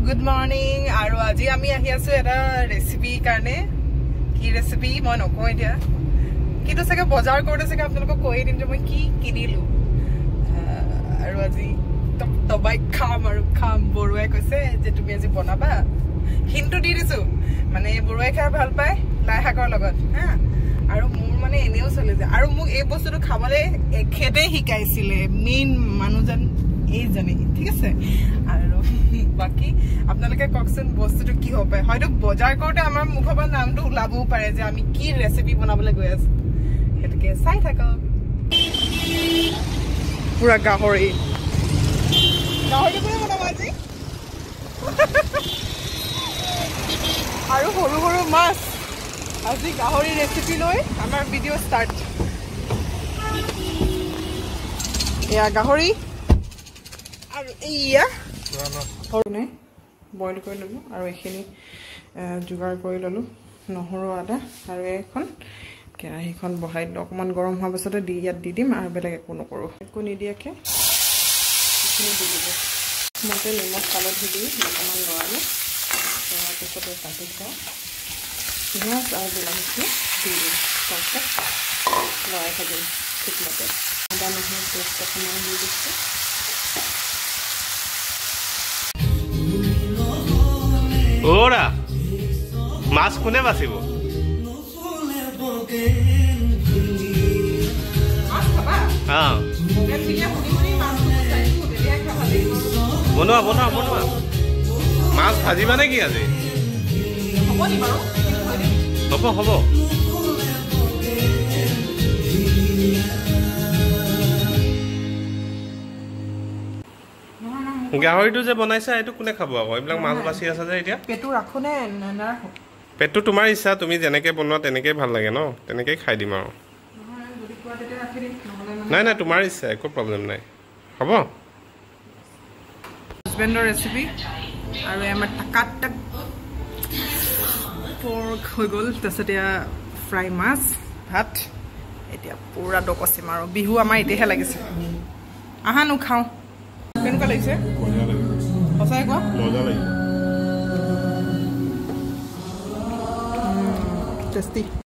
Good morning. Aru aji ami ahi asu eta recipe karne. Ki recipe moi nokoi dia. Kitu sage bazar korte sage apnalok koi din je moi ki kinilu. Aru aji tobai kham aru kham boruai koise je tumi aji bonaba. Hintu di disu. Mane boruai kha bhal pai lai hakor logot. Ha. Aru mur mane eneo chole je. Aru muk ei bostu to khabale ekhete hikaisile main manujan ei jani. ঠিক আছে আৰু বাকি আপোনালোকে ককসন বস্তুটো কি হবে হয়তো বজাৰ কৰতে আমাৰ মুখৰ নামটো উলাবও পাৰে যে আমি কি ৰেচিপি বনাবলৈ গৈ আছো হেতকে চাই থাকক পুৰা গাহৰি পুৰা বনাব আজি আৰু সৰু সৰু মাছ আজি গাহৰি ৰেচিপি লৈ আমাৰ ভিডিঅ' ষ্টাৰ্ট এয়া গাহৰি আৰু ইয়া হৰনে বইল কৰি ললো আৰু এখিনি জুগাৰ কৰি ললো নহৰু আদা আৰু এখন কেৰাহীখন বহাই অকমান গৰম হোৱাৰ পিছতে ইয়াত দি দিম আৰু বেলেগ একো নকৰো একো নিদিয়াকে এখিনি দি দিব মতে নিমখ হালধি দি অকমান লৰালো তাৰ পিছতে কাটি থোৱা পিঁয়াজ আৰু বিলাহীটো দি দিম তাৰপিছত লৰাই থাকিম ঠিকমতে আদা নহৰু পেষ্ট অকমান দি দিছোঁ ওৰা মাছ কোনে বাছিব বনোৱা বনোৱা বনোৱা মাছ ভাজিবা নেকি আজি হ'ব হ'ব গাহৰিটো যে বনাইছা এটো কোনে খাব আকৌ এইবিলাক মাছ বাছি আছে যে এতিয়া পেটু ৰাখোনে নাৰাখো পেটটো তোমাৰ ইচ্ছা তুমি যেনেকৈ বনোৱা তেনেকৈ ভাল লাগে ন তেনেকৈ খাই দিম আৰু নাই নাই তোমাৰ ইচ্ছা একো প্ৰব্লেম নাই হ'ব হাজবেণ্ডৰ ৰেচিপি আৰু আমাৰ টাকাত পৰ্ক হৈ গ'ল তাৰপিছত এতিয়া ফ্ৰাই মাছ ভাত এতিয়া পুৰা ডকচিম আৰু বিহু আমাৰ এতিয়াহে লাগিছে আহা নো খাওঁ কেনেকুৱা লাগিছে সঁচাই কোৱা মজা লাগিছে টেষ্টি